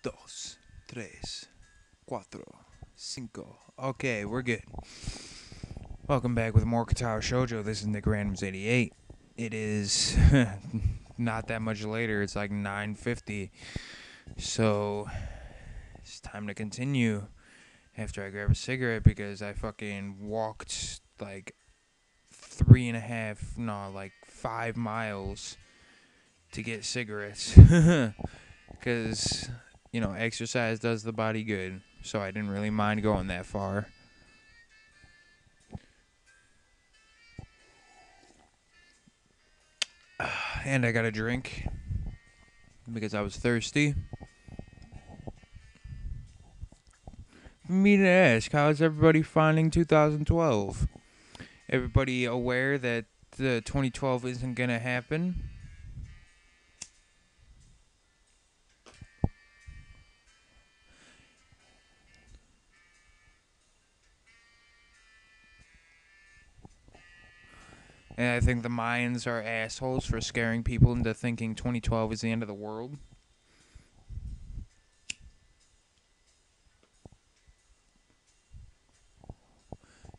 dos, tres, cuatro, cinco. Okay, we're good. Welcome back with more Katawa Shoujo. This is Nick Randoms 88. It is not that much later. It's like 9:50. So it's time to continue after I grab a cigarette because I fucking walked like 5 miles to get cigarettes. Because, exercise does the body good. So I didn't really mind going that far. And I got a drink because I was thirsty. Me to ask, how's everybody finding 2012? Everybody aware that the 2012 isn't going to happen? And I think the Mayans are assholes for scaring people into thinking 2012 is the end of the world.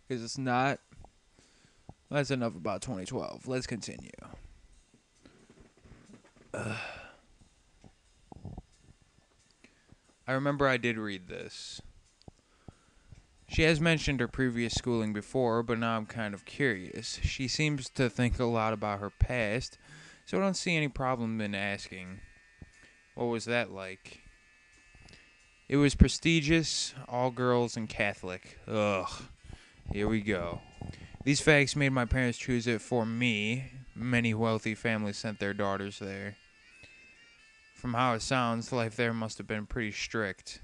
Because it's not. That's enough about 2012. Let's continue. I remember I did read this. She has mentioned her previous schooling before, but now I'm kind of curious. She seems to think a lot about her past, so I don't see any problem in asking. What was that like? It was prestigious, all girls, and Catholic. Ugh. Here we go. These facts made my parents choose it for me. Many wealthy families sent their daughters there. From how it sounds, life there must have been pretty strict.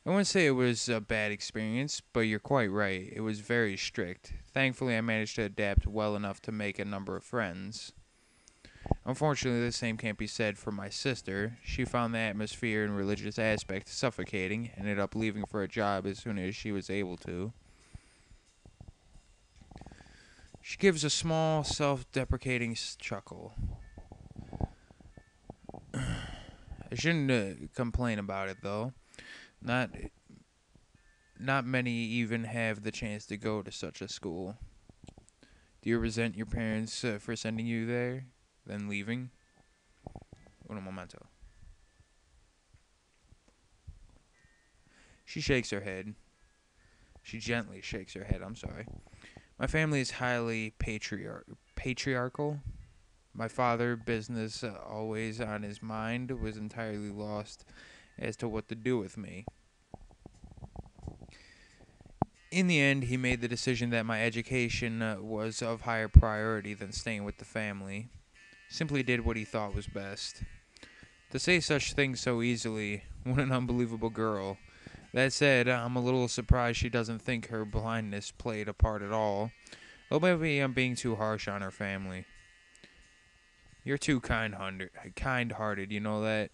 I wouldn't say it was a bad experience, but you're quite right. It was very strict. Thankfully, I managed to adapt well enough to make a number of friends. Unfortunately, the same can't be said for my sister. She found the atmosphere and religious aspect suffocating, and ended up leaving for a job as soon as she was able to. She gives a small, self-deprecating chuckle. I shouldn't complain about it, though. Not many even have the chance to go to such a school. Do you resent your parents for sending you there, then leaving? Un momento. She shakes her head. She gently shakes her head, I'm sorry. My family is highly patriarchal. My father, business always on his mind, was entirely lost as to what to do with me. In the end, he made the decision that my education was of higher priority than staying with the family. Simply did what he thought was best. To say such things so easily, what an unbelievable girl. That said, I'm a little surprised she doesn't think her blindness played a part at all. Though maybe I'm being too harsh on her family. You're too kind-hearted, you know that?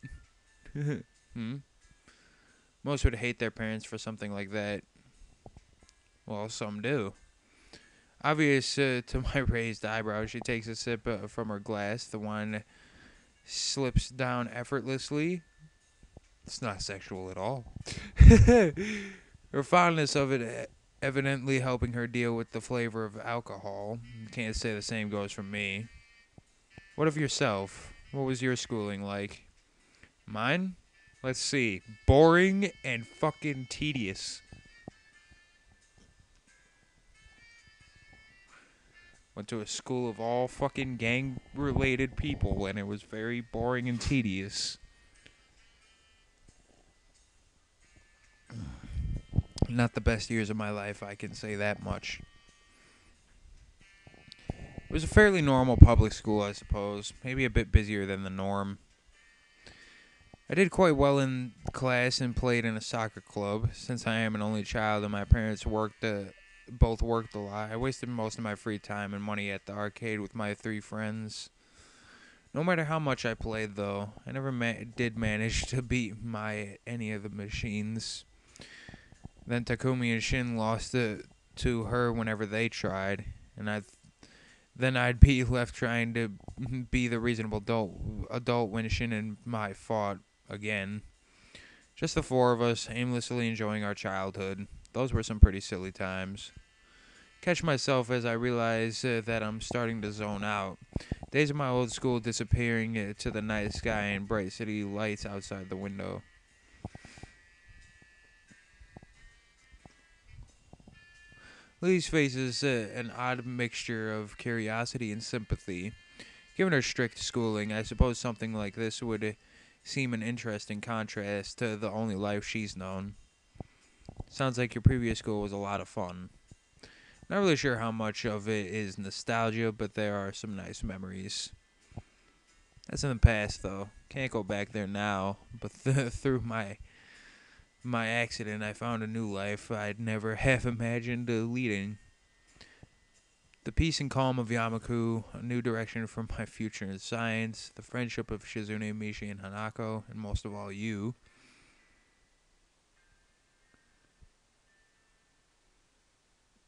Most would hate their parents for something like that. Well, some do. Obvious to my raised eyebrows, she takes a sip from her glass. The wine slips down effortlessly. It's not sexual at all. Her fondness of it evidently helping her deal with the flavor of alcohol. Can't say the same goes for me. What of yourself? What was your schooling like? Mine? Let's see. Boring and fucking tedious. Went to a school of all fucking gang-related people, and it was very boring and tedious. Not the best years of my life, I can say that much. It was a fairly normal public school, I suppose. Maybe a bit busier than the norm. I did quite well in class and played in a soccer club. Since I am an only child and my parents both worked a lot, I wasted most of my free time and money at the arcade with my 3 friends. No matter how much I played, though, I never did manage to beat any of the machines. Then Takumi and Shin lost to her whenever they tried, and then I'd be left trying to be the reasonable adult when Shin and Mai fought again. Just the four of us, aimlessly enjoying our childhood. Those were some pretty silly times. Catch myself as I realize that I'm starting to zone out. Days of my old school disappearing to the night sky and bright city lights outside the window. Lily's face is an odd mixture of curiosity and sympathy. Given her strict schooling, I suppose something like this would seem an interesting contrast to the only life she's known. Sounds like your previous school was a lot of fun. Not really sure how much of it is nostalgia, but there are some nice memories. That's in the past, though. Can't go back there now. But through my accident, I found a new life I'd never have imagined leading. The peace and calm of Yamaku, a new direction for my future in science, the friendship of Shizune, Mishi, and Hanako, and most of all you.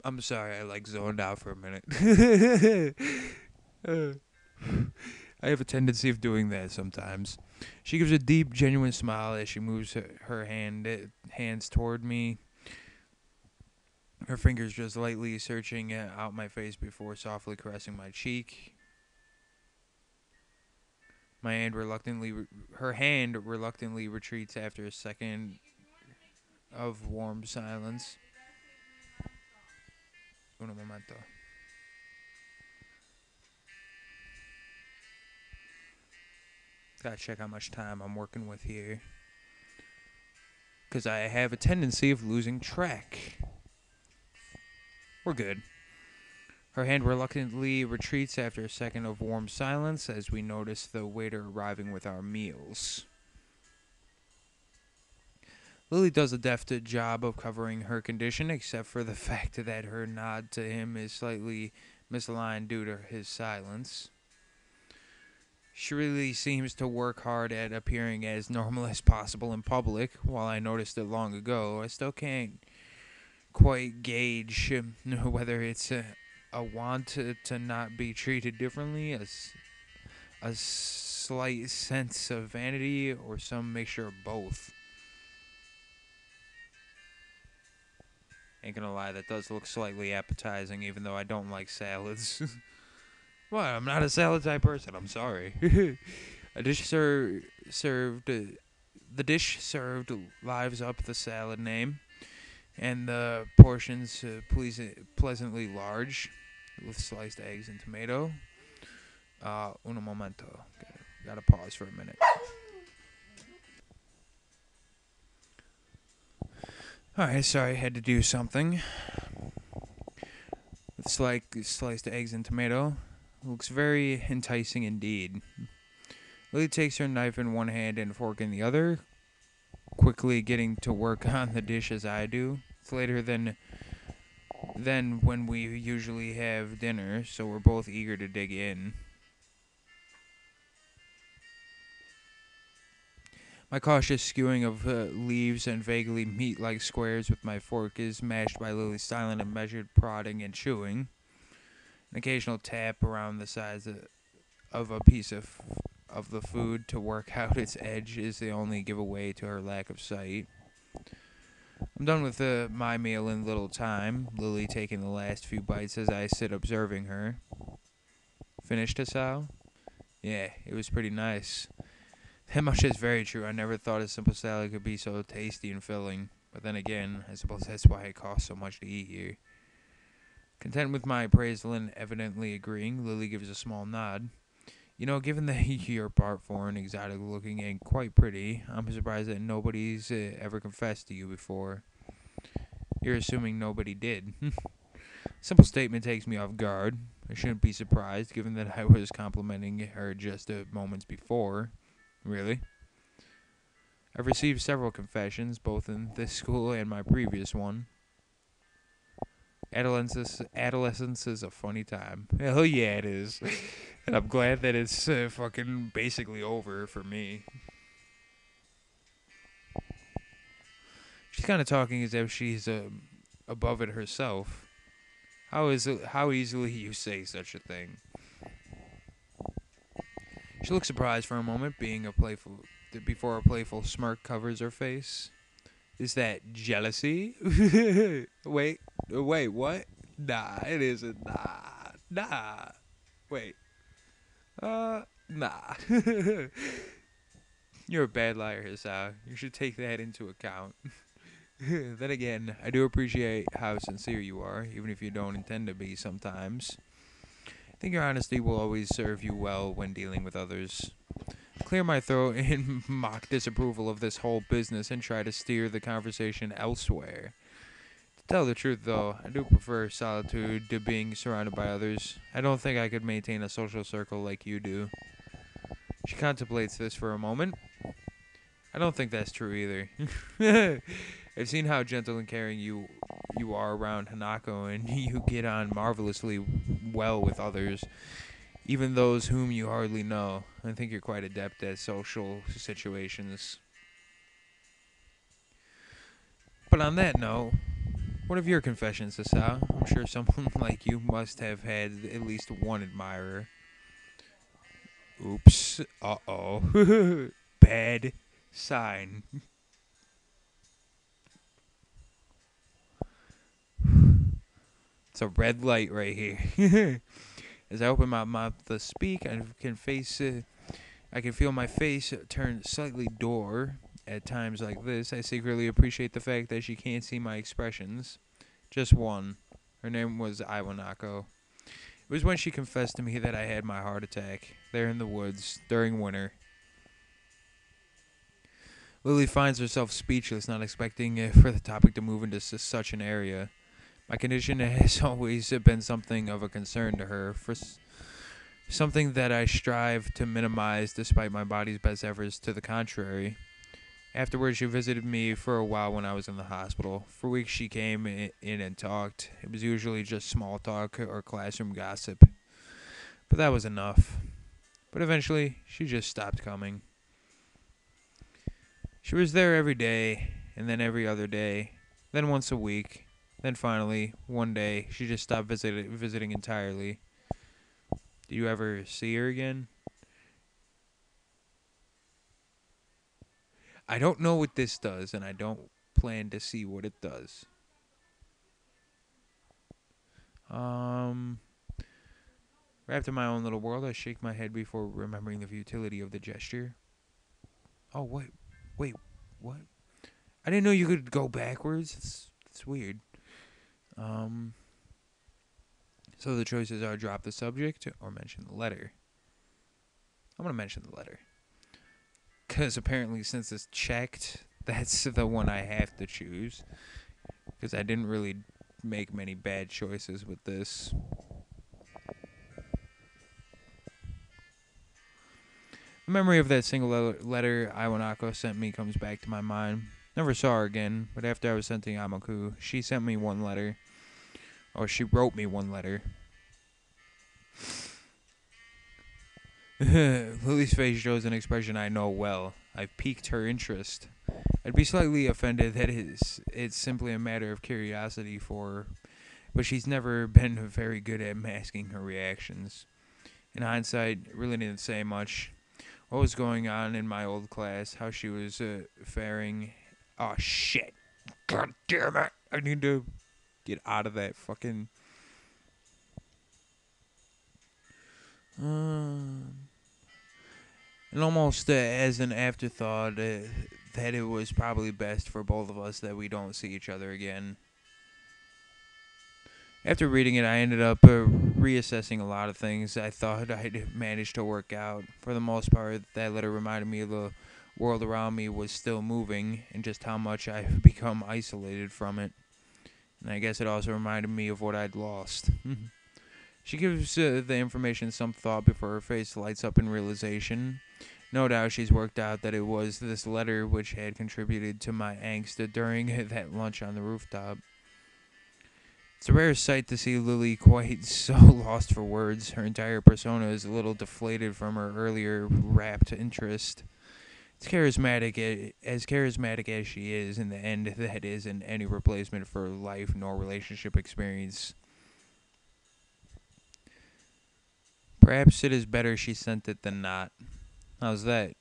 I'm sorry, I zoned out for a minute. Uh, I have a tendency of doing that sometimes. She gives a deep, genuine smile as she moves her hands toward me. Her fingers just lightly searching out my face before softly caressing my cheek. Her hand reluctantly retreats after a second of warm silence. Un momento. Gotta check how much time I'm working with here. Because I have a tendency of losing track. We're good. Her hand reluctantly retreats after a second of warm silence as we notice the waiter arriving with our meals. Lily does a deft job of covering her condition, except for the fact that her nod to him is slightly misaligned due to his silence. She really seems to work hard at appearing as normal as possible in public. While I noticed it long ago, I still can't quite gauge whether it's a want to not be treated differently, a slight sense of vanity, or some mixture of both. Ain't gonna lie, that does look slightly appetizing, even though I don't like salads. What? I'm not a salad type person. I'm sorry. A dish served. The dish served lives up the salad name, and the portions pleasantly large, with sliced eggs and tomato. Un momento. Gotta pause for a minute. Alright, sorry, I had to do something. With sliced eggs and tomato. Looks very enticing indeed. Lily takes her knife in one hand and fork in the other, quickly getting to work on the dish as I do. It's later than when we usually have dinner, so we're both eager to dig in. My cautious skewing of leaves and vaguely meat-like squares with my fork is matched by Lily's silent and measured prodding and chewing. An occasional tap around the sides of a piece of the food to work out its edge is the only giveaway to her lack of sight. I'm done with my meal in little time, Lily taking the last few bites as I sit observing her. Finished, Asao? Yeah, it was pretty nice. That much is very true. I never thought a simple salad could be so tasty and filling. But then again, I suppose that's why it costs so much to eat here. Content with my appraisal and evidently agreeing, Lily gives a small nod. You know, given that you're part foreign, exotic looking, and quite pretty, I'm surprised that nobody's ever confessed to you before. You're assuming nobody did. Simple statement takes me off guard. I shouldn't be surprised, given that I was complimenting her just moments before. Really? I've received several confessions, both in this school and my previous one. Adolescence is a funny time. Hell yeah, it is. And I'm glad that it's fucking basically over for me. She's kind of talking as if she's above it herself. How easily you say such a thing? She looks surprised for a moment, before a playful smirk covers her face. Is that jealousy? Wait, what? Nah, it isn't. Nah. Wait. Nah. You're a bad liar, Hisao. You should take that into account. Then again, I do appreciate how sincere you are, even if you don't intend to be sometimes. I think your honesty will always serve you well when dealing with others. Clear my throat in mock disapproval of this whole business and try to steer the conversation elsewhere. To tell the truth, though, I do prefer solitude to being surrounded by others. I don't think I could maintain a social circle like you do. She contemplates this for a moment. I don't think that's true either. I've seen how gentle and caring you are around Hanako, and you get on marvelously well with others, even those whom you hardly know. I think you're quite adept at social situations. But on that note, what of your confessions, Asao? I'm sure someone like you must have had at least one admirer. Oops. Uh-oh. Bad sign. It's a red light right here. As I open my mouth to speak, I can feel my face turn slightly dour. At times like this, I secretly appreciate the fact that she can't see my expressions. Just one. Her name was Iwanako. It was when she confessed to me that I had my heart attack, there in the woods, during winter. Lily finds herself speechless, not expecting for the topic to move into such an area. My condition has always been something of a concern to her, something that I strive to minimize despite my body's best efforts to the contrary. Afterwards, she visited me for a while when I was in the hospital. For weeks, she came in and talked. It was usually just small talk or classroom gossip. But that was enough. But eventually, she just stopped coming. She was there every day, and then every other day, then once a week. Then finally, one day, she just stopped visiting entirely. Do you ever see her again? I don't know what this does, and I don't plan to see what it does. Wrapped in my own little world, I shake my head before remembering the futility of the gesture. Oh, wait, what? I didn't know you could go backwards. It's weird. So the choices are drop the subject or mention the letter. I'm going to mention the letter. Because apparently since it's checked, that's the one I have to choose. Because I didn't really make many bad choices with this. The memory of that single letter Iwanako sent me comes back to my mind. Never saw her again, but after I was sent to Yamaku, she sent me one letter. Or she wrote me one letter. Lily's face shows an expression I know well. I've piqued her interest. I'd be slightly offended that it's simply a matter of curiosity for her, but she's never been very good at masking her reactions. In hindsight, it really didn't say much. What was going on in my old class, how she was faring. Oh, shit. God damn it. I need to get out of that fucking... and almost as an afterthought, that it was probably best for both of us that we don't see each other again. After reading it, I ended up reassessing a lot of things I thought I'd managed to work out. For the most part, that letter reminded me of the world around me was still moving and just how much I've become isolated from it. And I guess it also reminded me of what I'd lost. She gives the information some thought before her face lights up in realization. No doubt she's worked out that it was this letter which had contributed to my angst during that lunch on the rooftop. It's a rare sight to see Lily quite so lost for words. Her entire persona is a little deflated from her earlier rapt interest. As charismatic as she is, in the end, that isn't any replacement for life nor relationship experience. Perhaps it is better she sent it than not. How's that?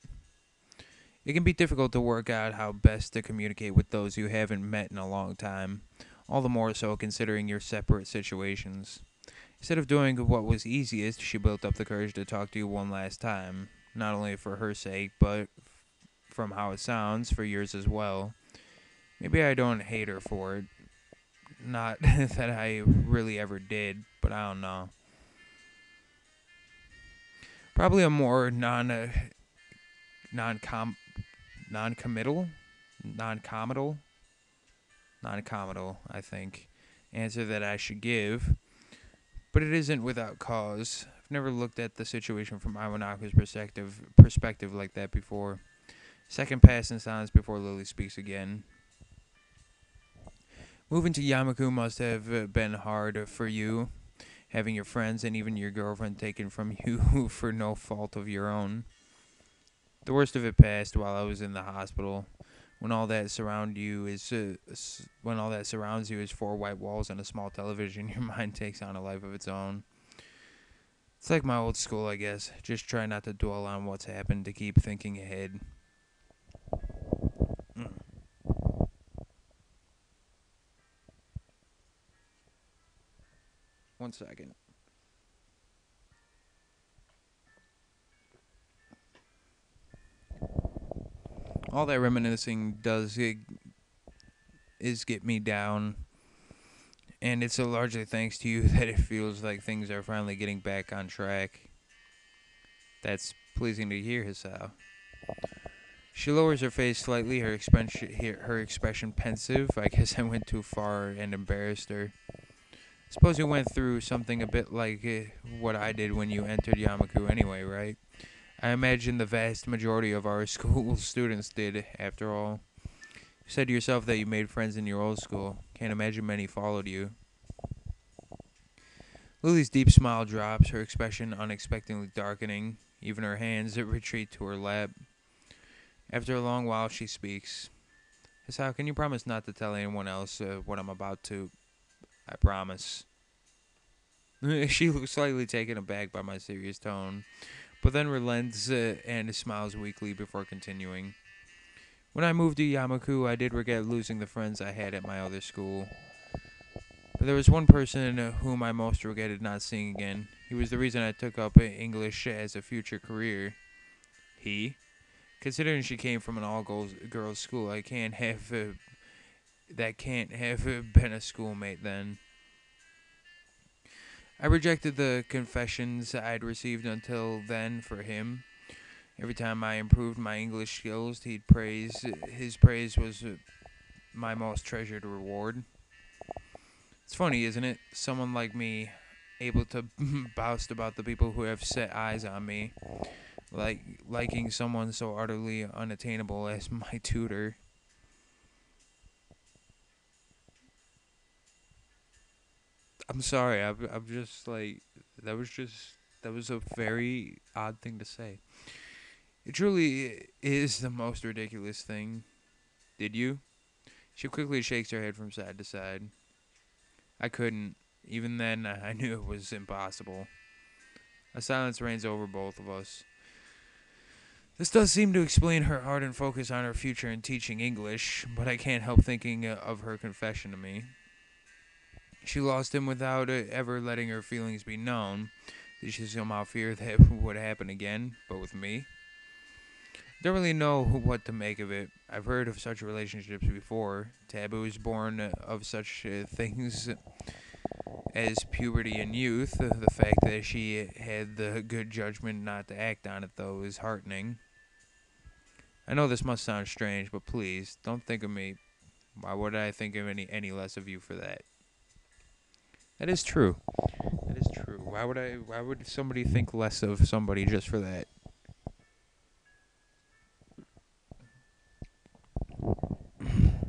It can be difficult to work out how best to communicate with those you haven't met in a long time, all the more so considering your separate situations. Instead of doing what was easiest, she built up the courage to talk to you one last time, not only for her sake, but from how it sounds, for yours as well. Maybe I don't hate her for it. Not that I really ever did, but I don't know. Probably a more non non-committal, non-committal, non-committal, I think, answer that I should give, but it isn't without cause. I've never looked at the situation from Iwanaku's perspective like that before. Second pass in silence before Lily speaks again. Moving to Yamaku must have been hard for you, having your friends and even your girlfriend taken from you for no fault of your own. The worst of it passed while I was in the hospital. When all that surrounds you is four white walls and a small television, your mind takes on a life of its own. It's like my old school, I guess. Just try not to dwell on what's happened to keep thinking ahead. One second. All that reminiscing is get me down, and it's largely thanks to you that it feels like things are finally getting back on track. That's pleasing to hear, Hisao. She lowers her face slightly, her expression pensive. I guess I went too far and embarrassed her. Suppose you went through something a bit like what I did when you entered Yamaku anyway, right? I imagine the vast majority of our school students did, after all. You said to yourself that you made friends in your old school. Can't imagine many followed you. Lily's deep smile drops, her expression unexpectedly darkening. Even her hands retreat to her lap. After a long while, she speaks. Hisao, can you promise not to tell anyone else what I'm about to? I promise. She looks slightly taken aback by my serious tone, but then relents and smiles weakly before continuing. When I moved to Yamaku, I did regret losing the friends I had at my other school. But there was one person whom I most regretted not seeing again. He was the reason I took up English as a future career. He? Considering she came from an all-girls school, I can't have... that can't have been a schoolmate then. I rejected the confessions I'd received until then for him. Every time I improved my English skills, his praise was my most treasured reward. It's funny, isn't it? Someone like me, able to boast about the people who have set eyes on me, liking someone so utterly unattainable as my tutor. I'm sorry. I'm just like that was a very odd thing to say. It truly is the most ridiculous thing. Did you? She quickly shakes her head from side to side. I couldn't. Even then, I knew it was impossible. A silence reigns over both of us. This does seem to explain her ardent focus on her future in teaching English, but I can't help thinking of her confession to me. She lost him without ever letting her feelings be known. Did she somehow fear that would happen again, but with me? Don't really know what to make of it. I've heard of such relationships before. Taboos born of such things as puberty and youth. The fact that she had the good judgment not to act on it, though, is heartening. I know this must sound strange, but please, don't think of me. Why would I think of any less of you for that? That is true. That is true. Why would somebody think less of somebody just for that?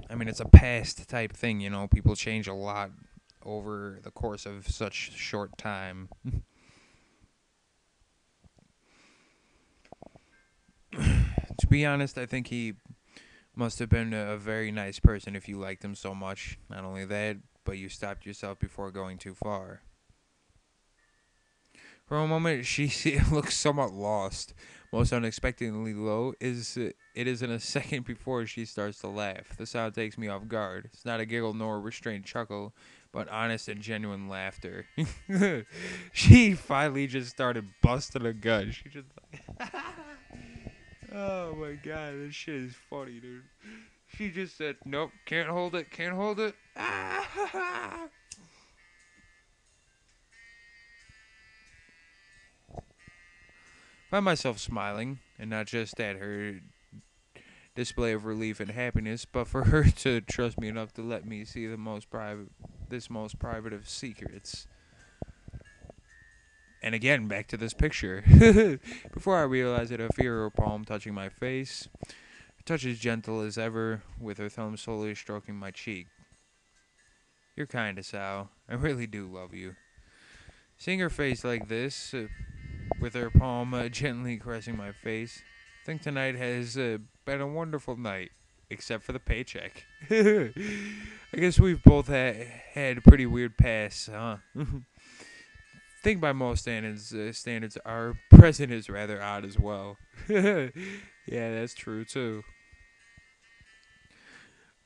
I mean, it's a past type thing, you know. People change a lot over the course of such short time. To be honest, I think he must have been a very nice person if you liked him so much. Not only that, but you stopped yourself before going too far. For a moment, she looks somewhat lost. Most unexpectedly low is it is in a second before she starts to laugh. The sound takes me off guard. It's not a giggle nor a restrained chuckle, but honest and genuine laughter. She finally just started busting a gun. She just like, oh my god, this shit is funny, dude. She just said, "Nope, can't hold it, can't hold it." Find myself smiling, and not just at her display of relief and happiness, but for her to trust me enough to let me see this most private of secrets. And again, back to this picture. Before I realize it, I feel her palm touching my face. Her touch is gentle as ever, with her thumb slowly stroking my cheek. You're kind, Sal. I really do love you. Seeing her face like this, with her palm gently caressing my face, I think tonight has been a wonderful night, except for the paycheck. I guess we've both had pretty weird pasts, huh? Think by most standards, our present is rather odd as well. Yeah, that's true too.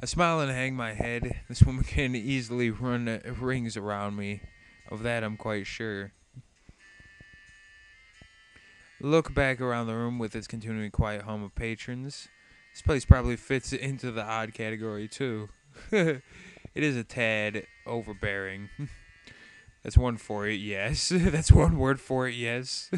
I smile and hang my head. This woman can easily run rings around me. Of that, I'm quite sure. Look back around the room with its continuing quiet hum of patrons. This place probably fits into the odd category too. It is a tad overbearing. That's one for it, yes. That's one word for it, yes.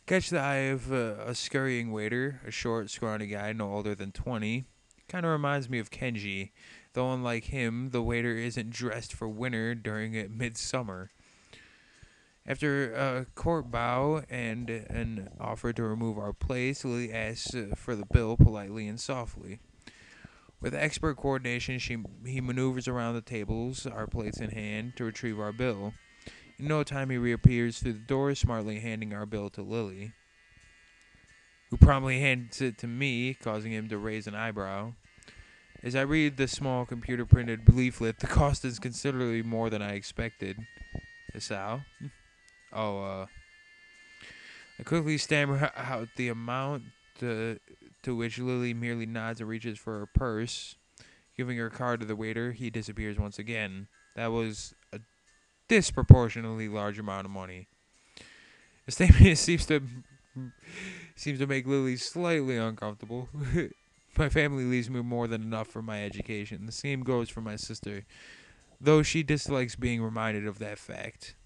Catch the eye of a scurrying waiter, a short, scrawny guy no older than 20. Kind of reminds me of Kenji, though unlike him, the waiter isn't dressed for winter during midsummer. After a court bow and an offer to remove our plates, Lily asks for the bill politely and softly. With expert coordination, he maneuvers around the tables, our plates in hand, to retrieve our bill. In no time, he reappears through the door, smartly handing our bill to Lily, who promptly hands it to me, causing him to raise an eyebrow. As I read the small computer-printed leaflet, the cost is considerably more than I expected. Sal? Oh, I quickly stammer out the amount to which Lily merely nods and reaches for her purse. Giving her card to the waiter, he disappears once again. That was a disproportionately large amount of money. The statement seems to make Lily slightly uncomfortable. My family leaves me more than enough for my education. The same goes for my sister, though she dislikes being reminded of that fact.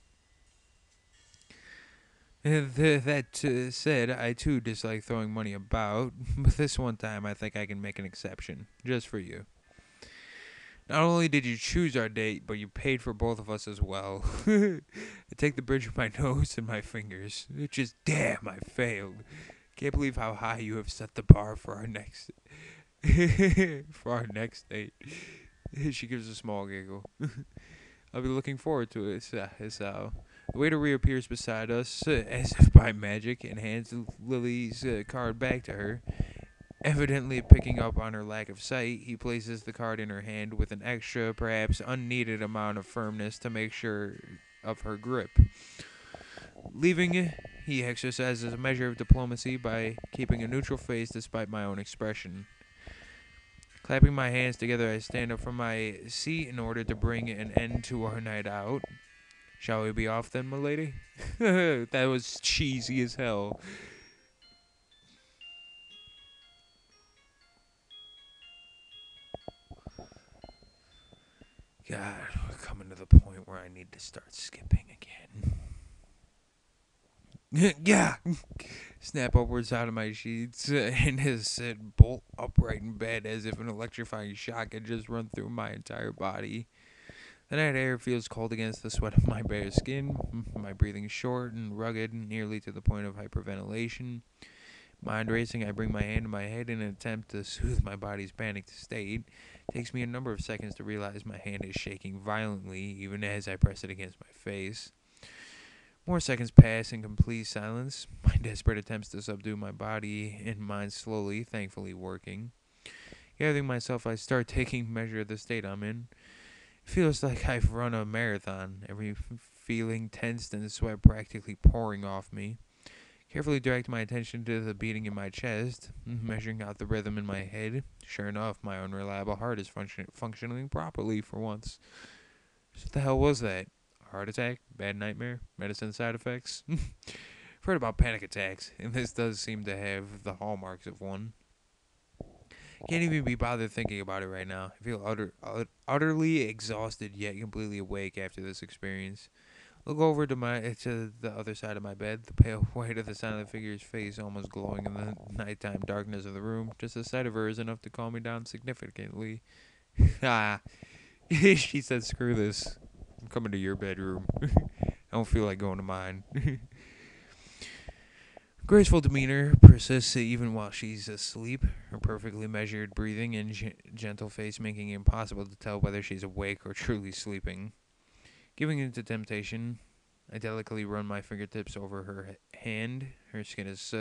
That said, I too dislike throwing money about, but this one time I think I can make an exception, just for you. Not only did you choose our date, but you paid for both of us as well. I take the bridge of my nose and my fingers. Just damn, I failed. Can't believe how high you have set the bar for our next for our next date. She gives a small giggle. I'll be looking forward to it, Sal. The waiter reappears beside us, as if by magic, and hands Lily's card back to her. Evidently picking up on her lack of sight, he places the card in her hand with an extra, perhaps unneeded amount of firmness to make sure of her grip. Leaving, he exercises a measure of diplomacy by keeping a neutral face despite my own expression. Clapping my hands together, I stand up from my seat in order to bring an end to our night out. Shall we be off then, milady? That was cheesy as hell. God, we're coming to the point where I need to start skipping again. Yeah! Snap upwards out of my sheets and has sit bolt upright in bed as if an electrifying shock had just run through my entire body. The night air feels cold against the sweat of my bare skin, my breathing short and rugged, nearly to the point of hyperventilation. Mind racing, I bring my hand to my head in an attempt to soothe my body's panicked state. It takes me a number of seconds to realize my hand is shaking violently, even as I press it against my face. More seconds pass in complete silence, my desperate attempts to subdue my body and mind slowly, thankfully working. Gathering myself, I start taking measure of the state I'm in. It feels like I've run a marathon. Every feeling tensed and sweat practically pouring off me. Carefully direct my attention to the beating in my chest, measuring out the rhythm in my head. Sure enough, my unreliable heart is functioning properly for once. So what the hell was that? Heart attack? Bad nightmare? Medicine side effects? I've heard about panic attacks, and this does seem to have the hallmarks of one. Can't even be bothered thinking about it right now. I feel utterly exhausted yet completely awake after this experience. Look over to the other side of my bed, the pale white of the silent figure's face almost glowing in the nighttime darkness of the room. Just the sight of her is enough to calm me down significantly. Ah, she said, "Screw this. I'm coming to your bedroom. I don't feel like going to mine." Graceful demeanor persists even while she's asleep, her perfectly measured breathing and gentle face making it impossible to tell whether she's awake or truly sleeping. Giving in to temptation, I delicately run my fingertips over her hand. Her skin is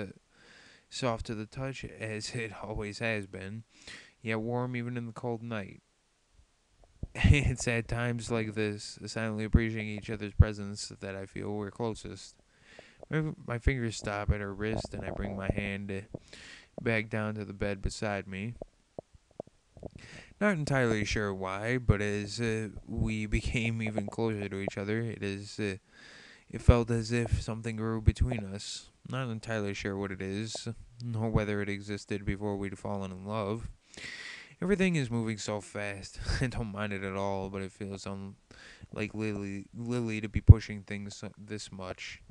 soft to the touch, as it always has been, yet warm even in the cold night. It's at times like this, silently appreciating each other's presence, that I feel we're closest. My fingers stop at her wrist, and I bring my hand back down to the bed beside me. Not entirely sure why, but as we became even closer to each other, it felt as if something grew between us. Not entirely sure what it is, nor whether it existed before we'd fallen in love. Everything is moving so fast. I don't mind it at all, but it feels like Lily to be pushing things this much.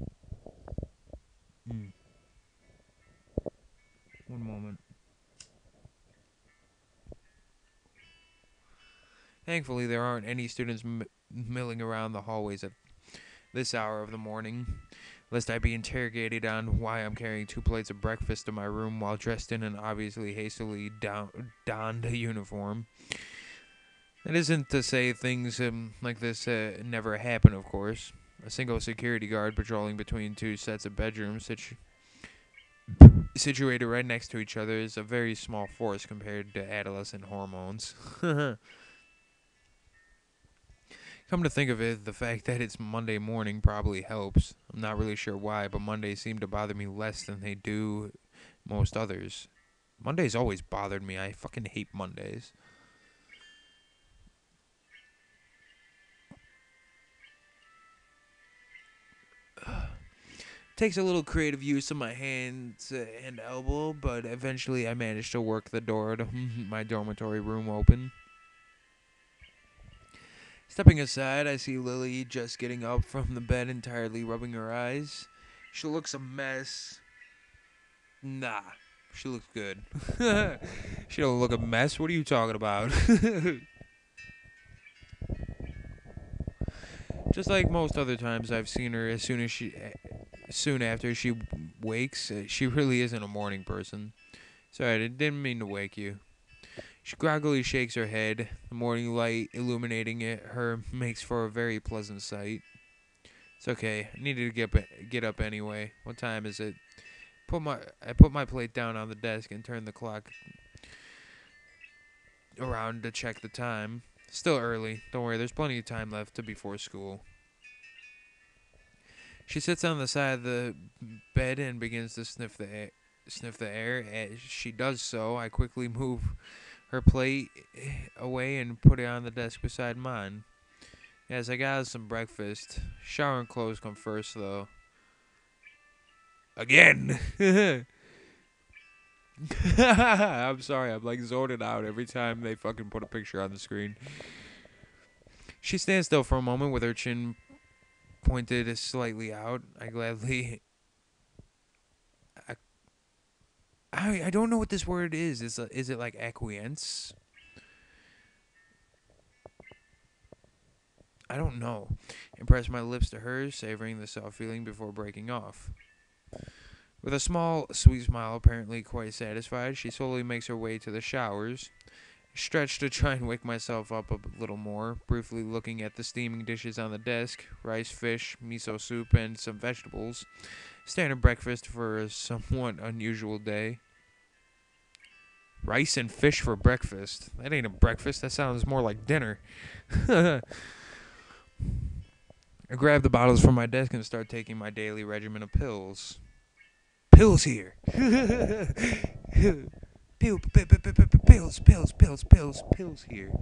One moment. Thankfully, there aren't any students milling around the hallways at this hour of the morning, lest I be interrogated on why I'm carrying 2 plates of breakfast to my room while dressed in an obviously hastily donned uniform. That isn't to say things like this never happen, of course. A single security guard patrolling between 2 sets of bedrooms situated right next to each other is a very small force compared to adolescent hormones. Come to think of it, the fact that it's Monday morning probably helps. I'm not really sure why, but Mondays seem to bother me less than they do most others. Mondays always bothered me. I fucking hate Mondays. Takes a little creative use of my hands and elbow, but eventually I managed to work the door to my dormitory room open. Stepping aside, I see Lily just getting up from the bed, entirely rubbing her eyes. She looks a mess. Nah, she looks good. She don't look a mess. What are you talking about? Just like most other times I've seen her, soon after she wakes, she really isn't a morning person. Sorry, I didn't mean to wake you. She groggily shakes her head. The morning light illuminating her makes for a very pleasant sight. It's okay. I needed to get up anyway. What time is it? I put my plate down on the desk and turned the clock around to check the time. Still early. Don't worry, there's plenty of time left to before school. She sits on the side of the bed and begins to sniff the air. As she does so, I quickly move her plate away and put it on the desk beside mine. Yes, I got some breakfast. Shower and clothes come first, though. Again! I'm sorry, I'm like zoning out every time they fucking put a picture on the screen. She stands still for a moment with her chin pointed slightly out. I don't know what this word is. Is it like acquiesce? I don't know. And press my lips to hers, savoring the soft feeling before breaking off. With a small, sweet smile, apparently quite satisfied, she slowly makes her way to the showers. Stretch to try and wake myself up a little more, briefly looking at the steaming dishes on the desk, rice, fish, miso soup, and some vegetables. Standard breakfast for a somewhat unusual day. Rice and fish for breakfast. That ain't a breakfast, that sounds more like dinner. I grab the bottles from my desk and start taking my daily regimen of pills. Pills here. Pills here.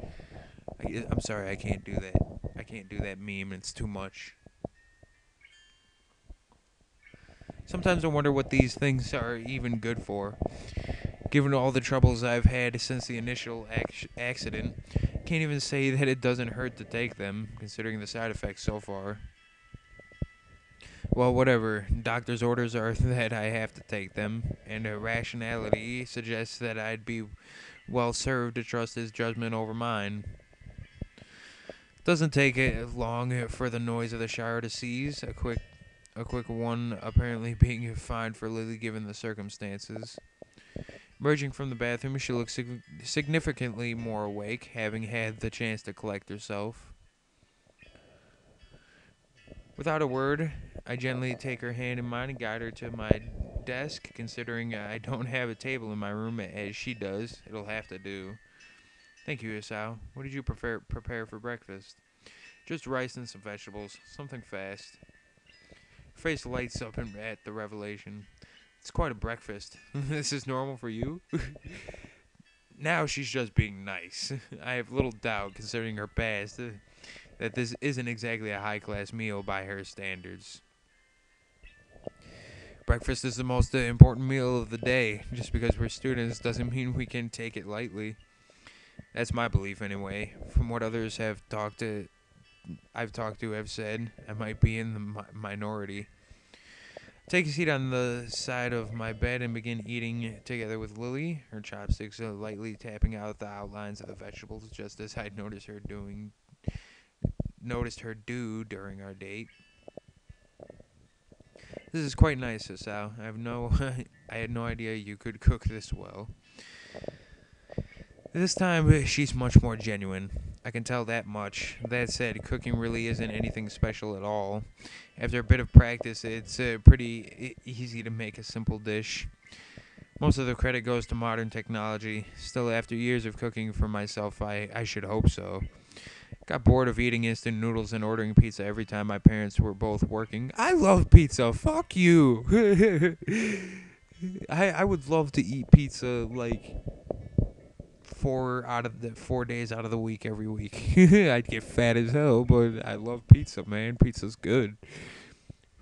I'm sorry, I can't do that. I can't do that meme. It's too much. Sometimes I wonder what these things are even good for. Given all the troubles I've had since the initial accident, can't even say that it doesn't hurt to take them, considering the side effects so far. Well, whatever. Doctor's orders are that I have to take them, and rationality suggests that I'd be well served to trust his judgment over mine. Doesn't take it long for the noise of the shower to cease. A quick one apparently being fine for Lily given the circumstances. Emerging from the bathroom, she looks significantly more awake, having had the chance to collect herself. Without a word, I gently take her hand in mine and guide her to my desk, considering I don't have a table in my room as she does. It'll have to do. Thank you, Isao. What did you prepare for breakfast? Just rice and some vegetables. Something fast. Her face lights up at the revelation. It's quite a breakfast. This is normal for you? Now she's just being nice. I have little doubt, considering her past, that this isn't exactly a high-class meal by her standards. Breakfast is the most important meal of the day. Just because we're students doesn't mean we can take it lightly. That's my belief anyway. From what others I've talked to have said, I might be in the minority. Take a seat on the side of my bed and begin eating together with Lily, her chopsticks lightly tapping out the outlines of the vegetables, just as I'd noticed her do during our date. This is quite nice, Sal. I had no idea you could cook this well. This time, she's much more genuine. I can tell that much. That said, cooking really isn't anything special at all. After a bit of practice, it's pretty easy to make a simple dish. Most of the credit goes to modern technology. Still, after years of cooking for myself, I should hope so. Got bored of eating instant noodles and ordering pizza every time my parents were both working. I love pizza. Fuck you. I would love to eat pizza like 4 days out of the week every week. I'd get fat as hell, but I love pizza, man. Pizza's good.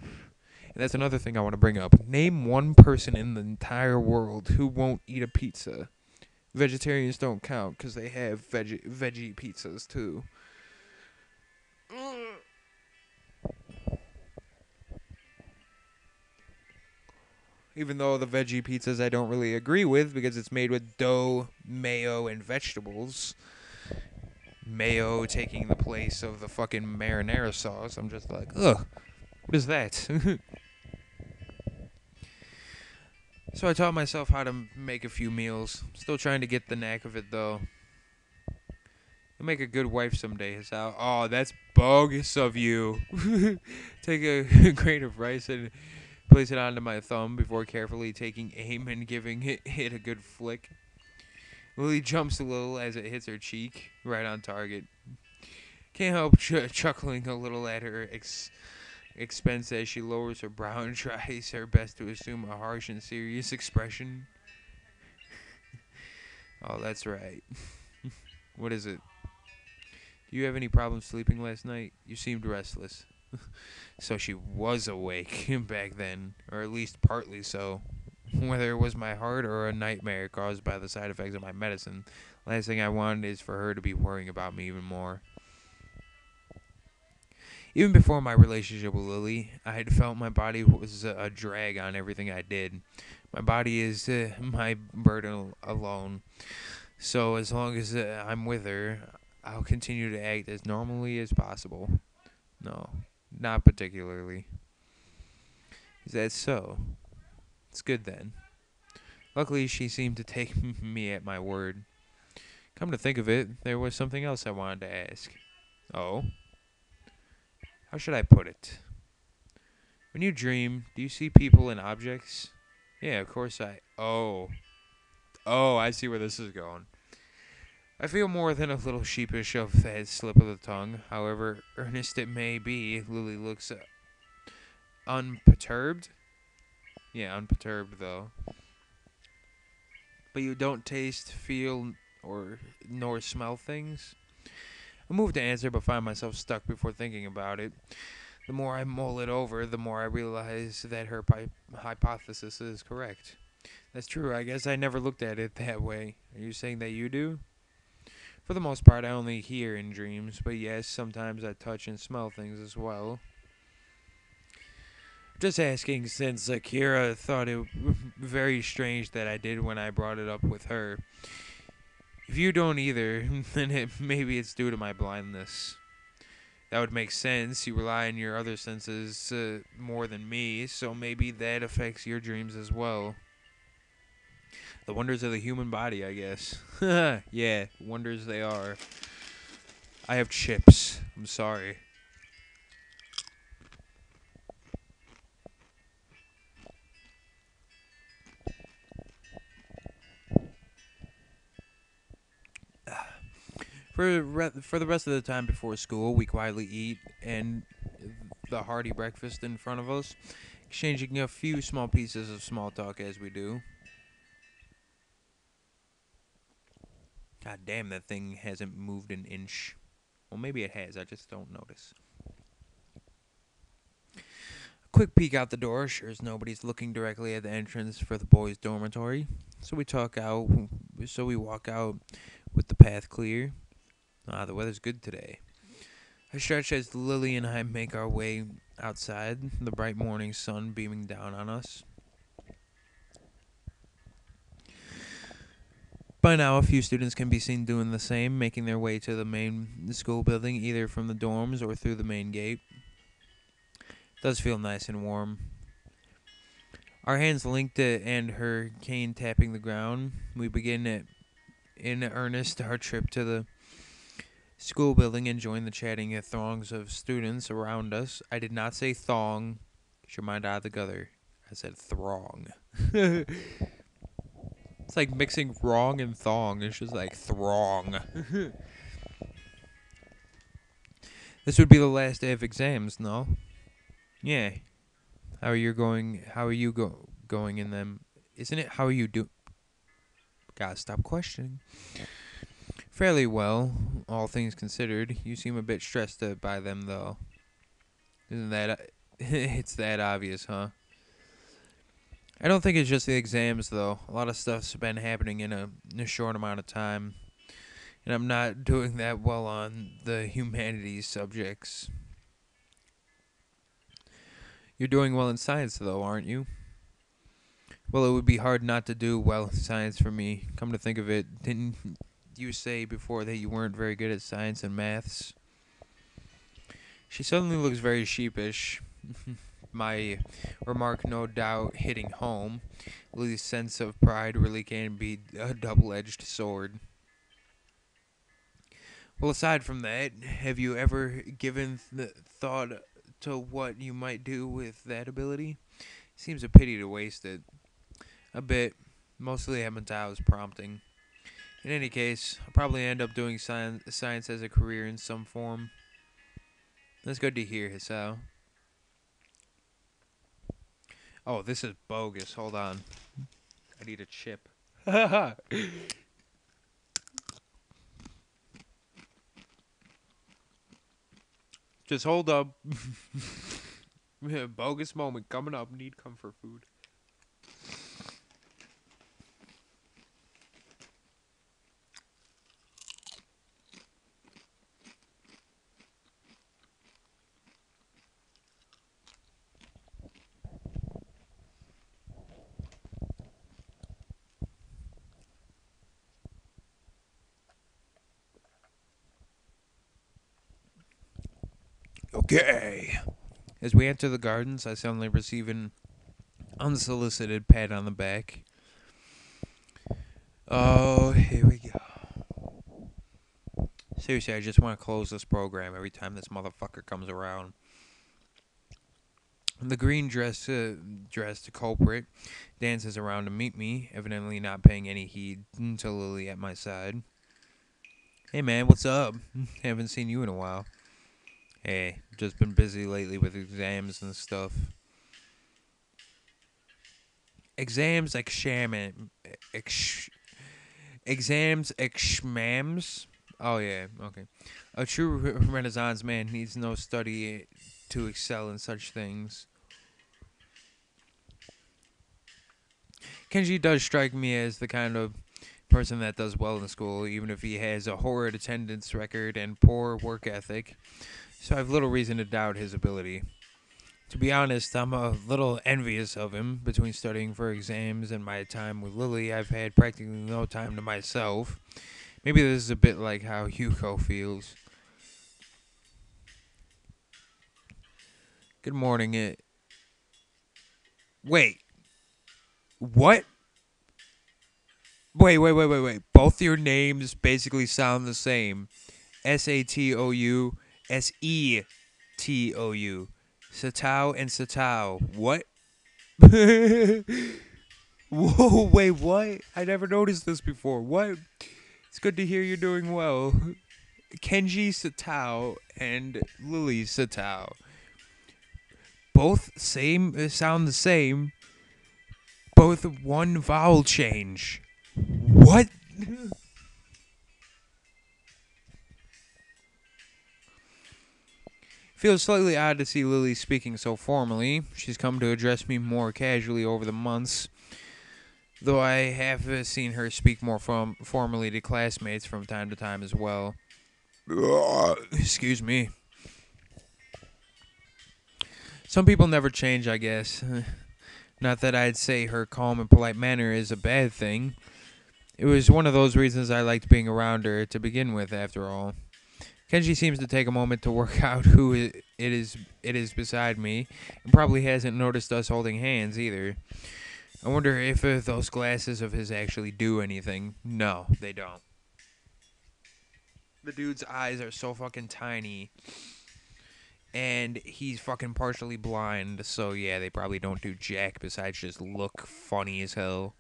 And that's another thing I want to bring up. Name one person in the entire world who won't eat a pizza. Vegetarians don't count because they have veggie pizzas too. Even though the veggie pizzas I don't really agree with because it's made with dough, mayo, and vegetables. Mayo taking the place of the fucking marinara sauce. I'm just like, ugh, what is that? So I taught myself how to make a few meals. Still trying to get the knack of it though. You'll make a good wife someday, Hasao. Oh, that's bogus of you. Take a grain of rice and place it onto my thumb before carefully taking aim and giving it a good flick. Lily jumps a little as it hits her cheek, right on target. Can't help chuckling a little at her expense as she lowers her brow and tries her best to assume a harsh and serious expression. Oh, that's right. What is it? Do you have any problems sleeping last night? You seemed restless. So she was awake back then, or at least partly so. Whether it was my heart or a nightmare caused by the side effects of my medicine, last thing I wanted is for her to be worrying about me even more. Even before my relationship with Lily, I had felt my body was a drag on everything I did. My body is my burden alone. So as long as I'm with her, I'll continue to act as normally as possible. No, not particularly. Is that so? It's good then. Luckily, she seemed to take me at my word. Come to think of it, there was something else I wanted to ask. Oh? How should I put it? When you dream, do you see people and objects? Yeah, of course I... Oh. Oh, I see where this is going. I feel more than a little sheepish of that slip of the tongue. However earnest it may be, Lily looks unperturbed. Yeah, unperturbed though. But you don't taste, feel, or nor smell things? I move to answer, but find myself stuck before thinking about it. The more I mull it over, the more I realize that her hypothesis is correct. That's true. I guess I never looked at it that way. Are you saying that you do? For the most part, I only hear in dreams, but yes, sometimes I touch and smell things as well. Just asking, since Akira thought it very strange that I did when I brought it up with her. If you don't either, then maybe it's due to my blindness. That would make sense. You rely on your other senses more than me, so maybe that affects your dreams as well. The wonders of the human body, I guess. Yeah, wonders they are. I have chips. I'm sorry. For the rest of the time before school, we quietly eat and the hearty breakfast in front of us, exchanging a few small pieces of small talk as we do. God damn, that thing hasn't moved an inch. Well, maybe it has. I just don't notice. A quick peek out the door assures nobody's looking directly at the entrance for the boys' dormitory. So we talk out. So we walk out with the path clear. The weather's good today. I stretch as Lily and I make our way outside, the bright morning sun beaming down on us. By now, a few students can be seen doing the same, making their way to the main school building, either from the dorms or through the main gate. It does feel nice and warm. Our hands linked and her cane tapping the ground, we begin in earnest our trip to the school building and join the chatting throngs of students around us. I did not say thong. Get your mind out of the gutter. I said throng. It's like mixing wrong and thong. It's just like throng. This would be the last day of exams, no? Yeah. How are you going in them? Isn't it how are you do? Gotta stop questioning. Fairly well, all things considered. You seem a bit stressed by them, though. Isn't that? It's that obvious, huh? I don't think it's just the exams, though. A lot of stuff's been happening in a short amount of time, and I'm not doing that well on the humanities subjects. You're doing well in science, though, aren't you? Well, it would be hard not to do well in science for me. Come to think of it, didn't you say before that you weren't very good at science and maths? She suddenly looks very sheepish. My remark no doubt hitting home. Lily's sense of pride really can be a double-edged sword. Well, aside from that, have you ever given thought to what you might do with that ability? Seems a pity to waste it. A bit. Mostly at Matao's prompting. In any case, I'll probably end up doing science as a career in some form. That's good to hear, Hisao. Oh, this is bogus. Hold on. I need a chip. Just hold up. Bogus moment coming up. Need comfort food. Okay. As we enter the gardens, I suddenly receive an unsolicited pat on the back. Oh, here we go. Seriously, I just want to close this program every time this motherfucker comes around. The green dressed culprit dances around to meet me, evidently not paying any heed to Lily at my side. Hey man, what's up? Haven't seen you in a while. Hey, just been busy lately with exams and stuff. Exams, ex, exams, exmams. Oh yeah, okay. A true Renaissance man needs no study to excel in such things. Kenji does strike me as the kind of person that does well in school, even if he has a horrid attendance record and poor work ethic. So I have little reason to doubt his ability. To be honest, I'm a little envious of him. Between studying for exams and my time with Lily, I've had practically no time to myself. Maybe this is a bit like how Hugo feels. Good morning. Wait, what? Wait. Both your names basically sound the same. Satou, Setou. Satao and Satao. What? Whoa, wait, what? I never noticed this before. What? It's good to hear you're doing well. Kenji Satao and Lily Satao. Both sound the same. Both one vowel change. What? Feels slightly odd to see Lily speaking so formally. She's come to address me more casually over the months, though I have seen her speak more formally to classmates from time to time as well. Excuse me. Some people never change, I guess. Not that I'd say her calm and polite manner is a bad thing. It was one of those reasons I liked being around her to begin with, after all. Kenji seems to take a moment to work out who it is beside me, and probably hasn't noticed us holding hands either. I wonder if those glasses of his actually do anything. No, they don't. The dude's eyes are so fucking tiny, and he's fucking partially blind, so yeah, they probably don't do jack besides just look funny as hell.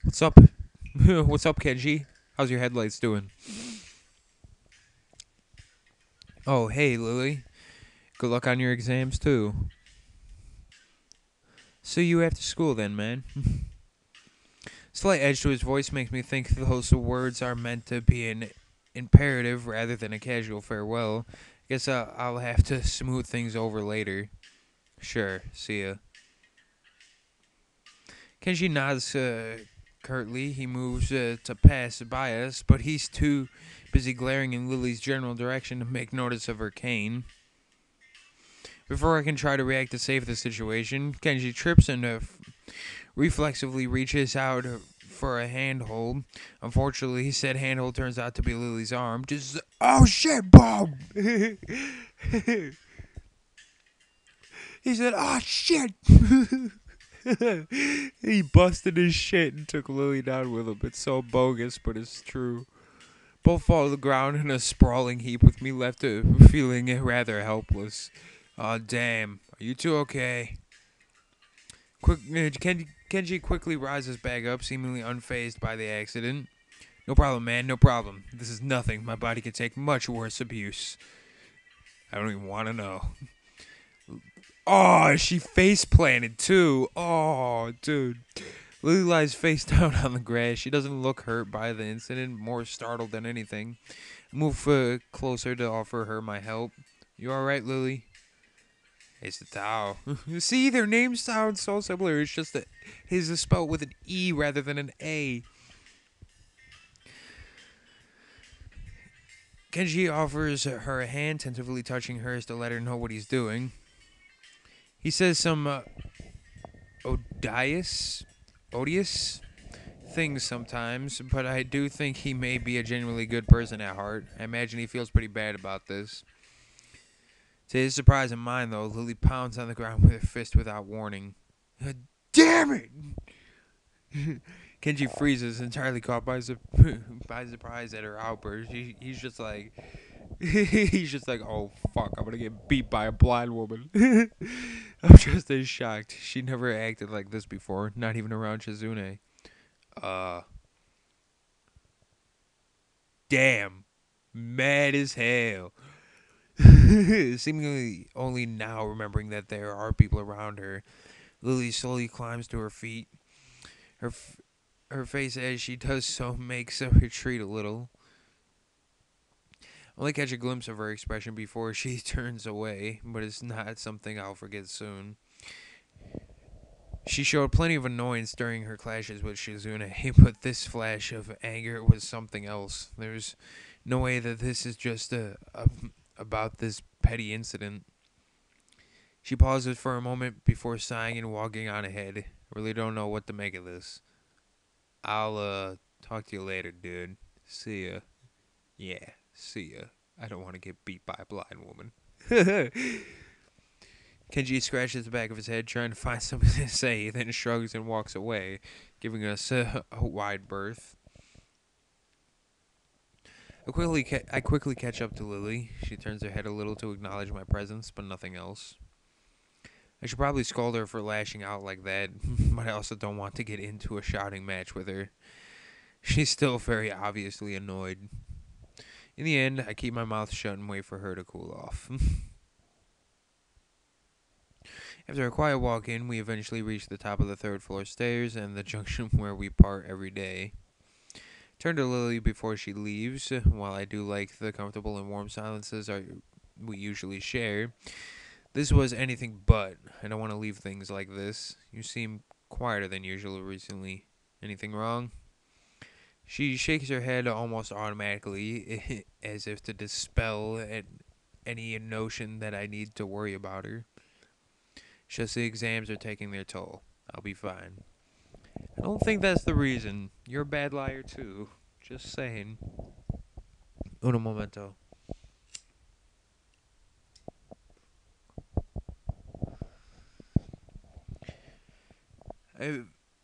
What's up? What's up, Kenji? How's your headlights doing? Oh, hey, Lily. Good luck on your exams, too. See you after school, then, man. Slight edge to his voice makes me think those words are meant to be an imperative rather than a casual farewell. Guess I'll have to smooth things over later. Sure, see ya. Kenji nods curtly. He moves to pass by us, but he's too busy glaring in Lily's general direction to make notice of her cane. Before I can try to react to save the situation, Kenji trips and reflexively reaches out for a handhold. Unfortunately, said handhold turns out to be Lily's arm. Just, oh shit, Bob! He said, oh shit! He busted his shit and took Lily down with him. It's so bogus, but it's true. Both fall to the ground in a sprawling heap, with me left feeling rather helpless. Oh damn! Are you two okay? Kenji quickly rises back up, seemingly unfazed by the accident. No problem, man. No problem. This is nothing. My body could take much worse abuse. I don't even want to know. Oh, she face planted too. Oh, dude. Lily lies face down on the grass. She doesn't look hurt by the incident, more startled than anything. I move closer to offer her my help. You alright, Lily? It's the Tao. See, their names sound so similar. It's just that his is spelled with an E rather than an A. Kenji offers her a hand, tentatively touching hers to let her know what he's doing. He says some odious things sometimes, but I do think he may be a genuinely good person at heart. I imagine he feels pretty bad about this. To his surprise and mine, though, Lily pounds on the ground with her fist without warning. Damn it! Kenji freezes, entirely caught by surprise at her outburst. He's just like, oh fuck, I'm gonna get beat by a blind woman. I'm just as shocked. She never acted like this before, not even around Shizune. Uh, damn, mad as hell. Seemingly only now remembering that there are people around her, Lily slowly climbs to her feet. Her her face as she does so makes her retreat a little. I only catch a glimpse of her expression before she turns away, but it's not something I'll forget soon. She showed plenty of annoyance during her clashes with Shizune, but this flash of anger was something else. There's no way that this is just about this petty incident. She pauses for a moment before sighing and walking on ahead. Really don't know what to make of this. I'll talk to you later, dude. See ya. Yeah, see ya. I don't want to get beat by a blind woman. Kenji scratches the back of his head, trying to find something to say, then shrugs and walks away, giving us a wide berth. I quickly catch up to Lily. She turns her head a little to acknowledge my presence, but nothing else. I should probably scold her for lashing out like that, but I also don't want to get into a shouting match with her. She's still very obviously annoyed. In the end, I keep my mouth shut and wait for her to cool off. After a quiet walk in, we eventually reach the top of the third floor stairs and the junction where we part every day. Turn to Lily before she leaves. While I do like the comfortable and warm silences we usually share, this was anything but. I don't want to leave things like this. You seem quieter than usual recently. Anything wrong? She shakes her head almost automatically, as if to dispel any notion that I need to worry about her. Just the exams are taking their toll. I'll be fine. I don't think that's the reason. You're a bad liar, too. Just saying. Uno momento.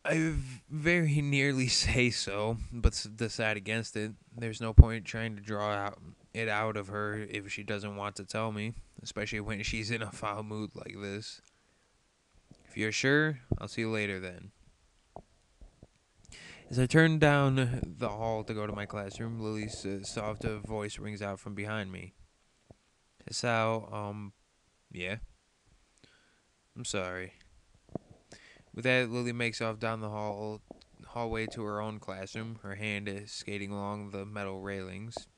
I very nearly say so, but decide against it. There's no point trying to draw it out of her if she doesn't want to tell me, especially when she's in a foul mood like this. If you're sure, I'll see you later then. As I turn down the hall to go to my classroom, Lily's soft voice rings out from behind me. Sal, yeah? I'm sorry. With that, Lily makes off down the hallway to her own classroom, her hand skating along the metal railings.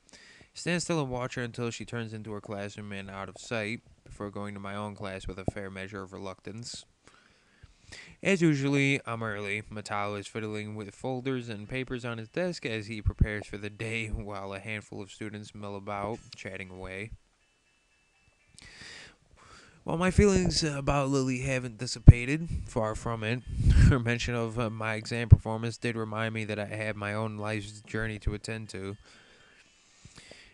Stand still and watch her until she turns into her classroom and out of sight, before going to my own class with a fair measure of reluctance. As usually, I'm early. Matao is fiddling with folders and papers on his desk as he prepares for the day, while a handful of students mill about, chatting away. While my feelings about Lily haven't dissipated, far from it, her mention of my exam performance did remind me that I had my own life's journey to attend to.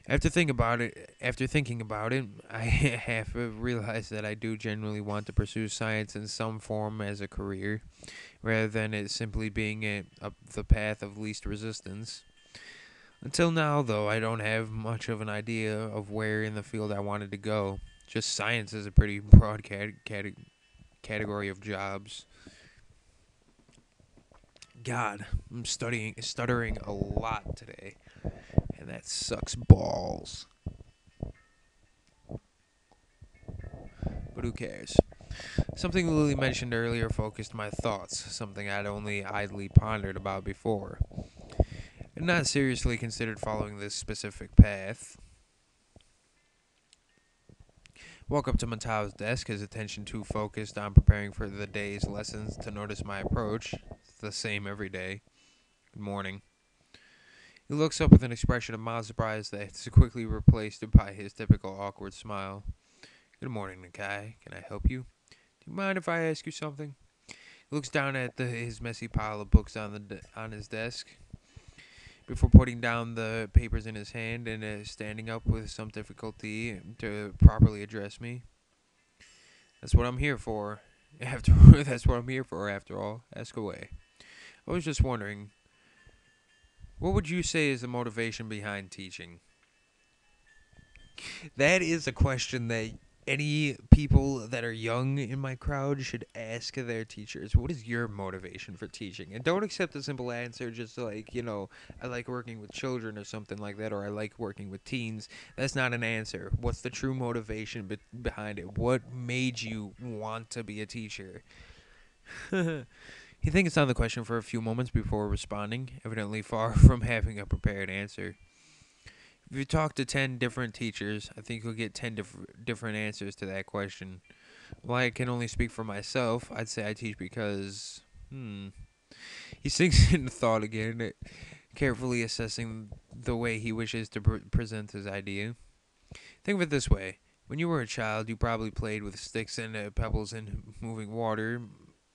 After thinking about it, I have realized that I do genuinely want to pursue science in some form as a career, rather than it simply being the path of least resistance. Until now, though, I don't have much of an idea of where in the field I wanted to go. Just science is a pretty broad category of jobs. God, I'm stuttering a lot today, and that sucks balls. But who cares? Something Lily mentioned earlier focused my thoughts, something I'd only idly pondered about before. I'd not seriously considered following this specific path. Walk up to Matao's desk, his attention too focused on preparing for the day's lessons to notice my approach. It's the same every day. Good morning. He looks up with an expression of mild surprise that's quickly replaced by his typical awkward smile. Good morning, Nakai. Can I help you? Do you mind if I ask you something? He looks down at his messy pile of books on his desk before putting down the papers in his hand and standing up with some difficulty to properly address me. That's what I'm here for. That's what I'm here for, after all. Ask away. I was just wondering, what would you say is the motivation behind teaching? That is a question that any people that are young in my crowd should ask their teachers, what is your motivation for teaching? And don't accept a simple answer just like, I like working with children or something like that, or I like working with teens. That's not an answer. What's the true motivation behind it? What made you want to be a teacher? He thinks on the question for a few moments before responding, evidently far from having a prepared answer. If you talk to 10 different teachers, I think you'll get 10 different answers to that question. While I can only speak for myself, I'd say I teach because, He sinks into thought again, carefully assessing the way he wishes to present his idea. Think of it this way. When you were a child, you probably played with sticks and pebbles in moving water,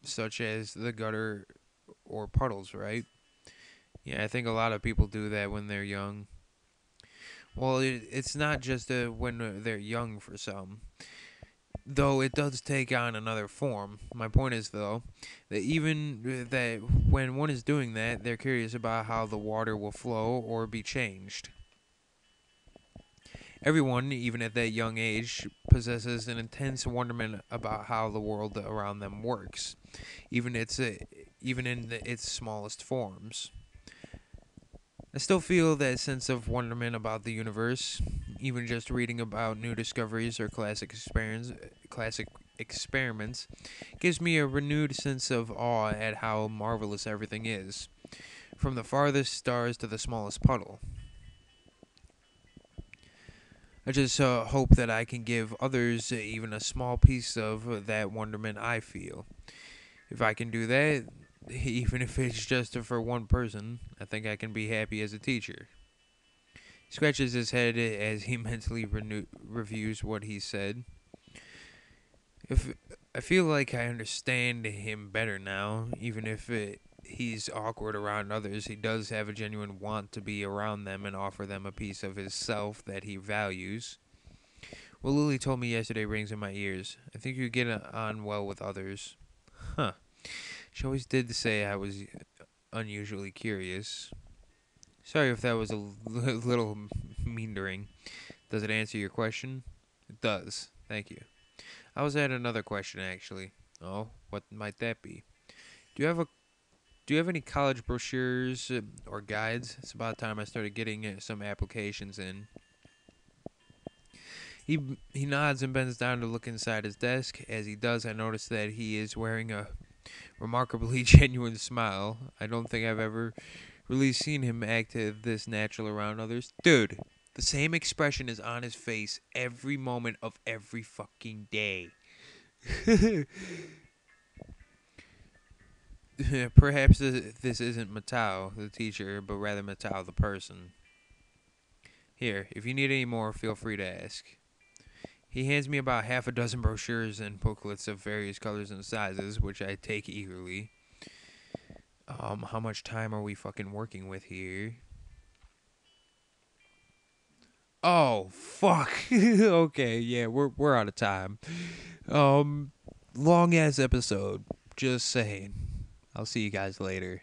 such as the gutter or puddles, right? Yeah, I think a lot of people do that when they're young. Well, it's not just when they're young for some, though it does take on another form. My point is, though, that even that when one is doing that, they're curious about how the water will flow or be changed. Everyone, even at that young age, possesses an intense wonderment about how the world around them works, even in its smallest forms. I still feel that sense of wonderment about the universe, even just reading about new discoveries or classic experiments gives me a renewed sense of awe at how marvelous everything is, from the farthest stars to the smallest puddle. I just hope that I can give others even a small piece of that wonderment I feel. If I can do that, even if it's just for one person, I think I can be happy as a teacher. He scratches his head as he mentally reviews what he said. If I feel like I understand him better now, even if he's awkward around others, he does have a genuine want to be around them and offer them a piece of his self that he values. What Lily told me yesterday rings in my ears. I think you get on well with others. Huh. She always did say I was unusually curious. Sorry if that was a little meandering. Does it answer your question? It does. Thank you. I was at another question actually. Oh, what might that be? Do you have a Do you have any college brochures or guides? It's about time I started getting some applications in. He nods and bends down to look inside his desk. As he does, I notice that he is wearing a remarkably genuine smile. I don't think I've ever really seen him act this natural around others. Dude, the same expression is on his face every moment of every fucking day. Perhaps this isn't Matao, the teacher, but rather Matao, the person. Here, if you need any more, feel free to ask. He hands me about half a dozen brochures and booklets of various colors and sizes, which I take eagerly. How much time are we fucking working with here? Oh, fuck. Okay, yeah, we're out of time. Um, long ass episode. Just saying. I'll see you guys later.